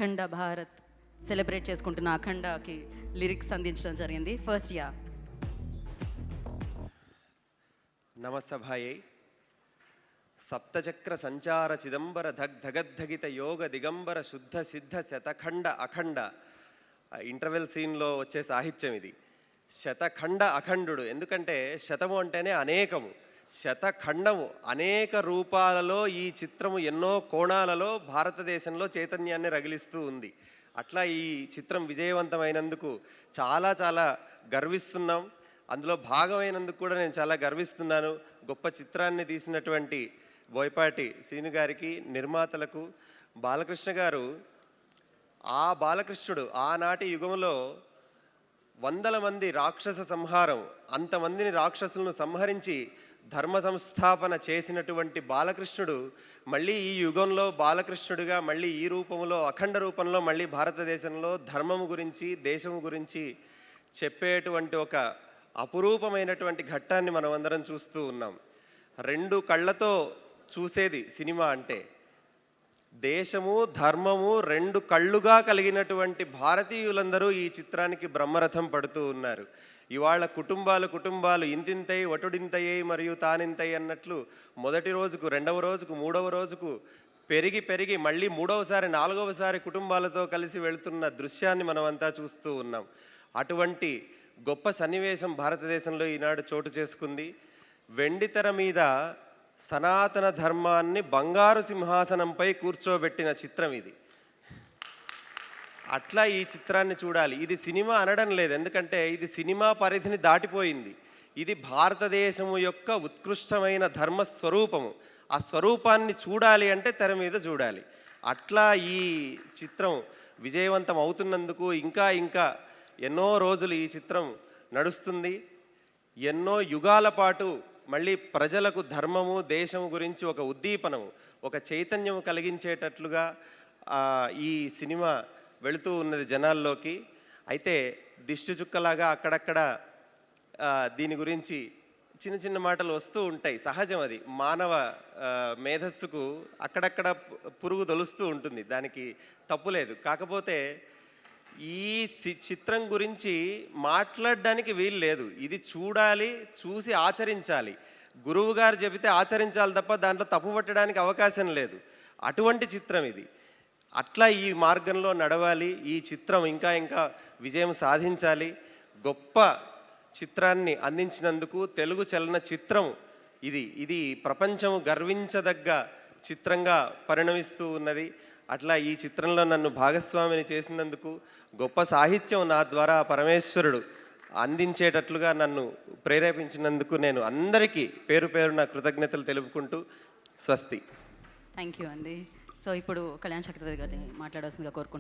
అఖండ Bharat celebrate చేసుకుంటున్న అఖండకి lyrics అందించడం జరిగింది. ఫస్ట్ నమసభాయై సప్తచక్ర సంచార చిదంబర ధగద్ధగిత యోగ దిగంబర శుద్ధ సిద్ధ శతఖండ అఖండ. ఇంటర్వెల్ సీన్లో వచ్చే సాహిత్యం ఇది. శతఖండ అఖండుడు, ఎందుకంటే శతము అంటేనే అనేకము, శతఖండము అనేక రూపాలలో ఈ చిత్రము ఎన్నో కోణాలలో భారతదేశంలో చైతన్యాన్ని రగిలిస్తూ ఉంది. అట్లా ఈ చిత్రం విజయవంతమైనందుకు చాలా చాలా గర్విస్తున్నాం. అందులో భాగమైనందుకు కూడా నేను చాలా గర్విస్తున్నాను. గొప్ప చిత్రాన్ని తీసినటువంటి బోయపాటి శ్రీను గారికి, నిర్మాతలకు, బాలకృష్ణ గారు. ఆ బాలకృష్ణుడు ఆనాటి యుగంలో వందల మంది రాక్షస సంహారం, అంతమందిని రాక్షసులను సంహరించి ధర్మ సంస్థాపన చేసినటువంటి బాలకృష్ణుడు మళ్ళీ ఈ యుగంలో బాలకృష్ణుడిగా మళ్ళీ ఈ రూపంలో అఖండ రూపంలో మళ్ళీ భారతదేశంలో ధర్మము గురించి, దేశము గురించి చెప్పేటువంటి ఒక అపురూపమైనటువంటి ఘట్టాన్ని మనం అందరం చూస్తూ ఉన్నాం. రెండు కళ్ళతో చూసేది సినిమా అంటే. దేశము ధర్మము రెండు కళ్ళుగా కలిగినటువంటి భారతీయులందరూ ఈ చిత్రానికి బ్రహ్మరథం పడుతూ ఉన్నారు. ఇవాళ కుటుంబాలు ఇంతింతై వటుడింతయ్యై మరియు తానింతై అన్నట్లు మొదటి రోజుకు, రెండవ రోజుకు, మూడవ రోజుకు పెరిగి మళ్ళీ మూడవసారి, నాలుగవసారి కుటుంబాలతో కలిసి వెళుతున్న దృశ్యాన్ని మనమంతా చూస్తూ ఉన్నాం. అటువంటి గొప్ప సన్నివేశం భారతదేశంలో ఈనాడు చోటు చేసుకుంది. వెండితెర మీద సనాతన ధర్మాన్ని బంగారు సింహాసనంపై కూర్చోబెట్టిన చిత్రం ఇది. అట్లా ఈ చిత్రాన్ని చూడాలి. ఇది సినిమా అనడం లేదు, ఎందుకంటే ఇది సినిమా పరిధిని దాటిపోయింది. ఇది భారతదేశము యొక్క ఉత్కృష్టమైన ధర్మ స్వరూపము. ఆ స్వరూపాన్ని చూడాలి అంటే తెర మీద చూడాలి. అట్లా ఈ చిత్రం విజయవంతం అవుతున్నందుకు ఇంకా ఎన్నో రోజులు ఈ చిత్రం నడుస్తుంది. ఎన్నో యుగాల పాటు మళ్ళీ ప్రజలకు ధర్మము, దేశము గురించి ఒక ఉద్దీపనము, ఒక చైతన్యము కలిగించేటట్లుగా ఈ సినిమా వెళుతూ ఉన్నది జనాల్లోకి. అయితే దిష్టి చుక్కలాగా అక్కడక్కడ దీని గురించి చిన్న చిన్న మాటలు వస్తూ ఉంటాయి. సహజం, అది మానవ మేధస్సుకు అక్కడక్కడ పురుగు తొలుస్తూ ఉంటుంది, దానికి తప్పులేదు. కాకపోతే ఈ చిత్రం గురించి మాట్లాడడానికి వీలు లేదు. ఇది చూడాలి, చూసి ఆచరించాలి. గురువు గారు చెబితే ఆచరించాలి తప్ప దాంట్లో తప్పు పట్టడానికి అవకాశం లేదు. అటువంటి చిత్రం ఇది. అట్లా ఈ మార్గంలో నడవాలి. ఈ చిత్రం ఇంకా విజయం సాధించాలి. గొప్ప చిత్రాన్ని అందించినందుకు తెలుగు చలన చిత్రం ఇది ప్రపంచం గర్వించదగ్గ చిత్రంగా పరిణమిస్తూ ఉన్నది. అట్లా ఈ చిత్రంలో నన్ను భాగస్వామిని చేసినందుకు, గొప్ప సాహిత్యం నా ద్వారా పరమేశ్వరుడు అందించేటట్లుగా నన్ను ప్రేరేపించినందుకు నేను అందరికీ పేరు పేరున కృతజ్ఞతలు తెలుపుకుంటూ స్వస్తి. థ్యాంక్ యూ అండి. సో ఇప్పుడు కళ్యాణ్ చక్రవర్తి గారిని మాట్లాడాల్సిందిగా కోరుకుంటున్నాను.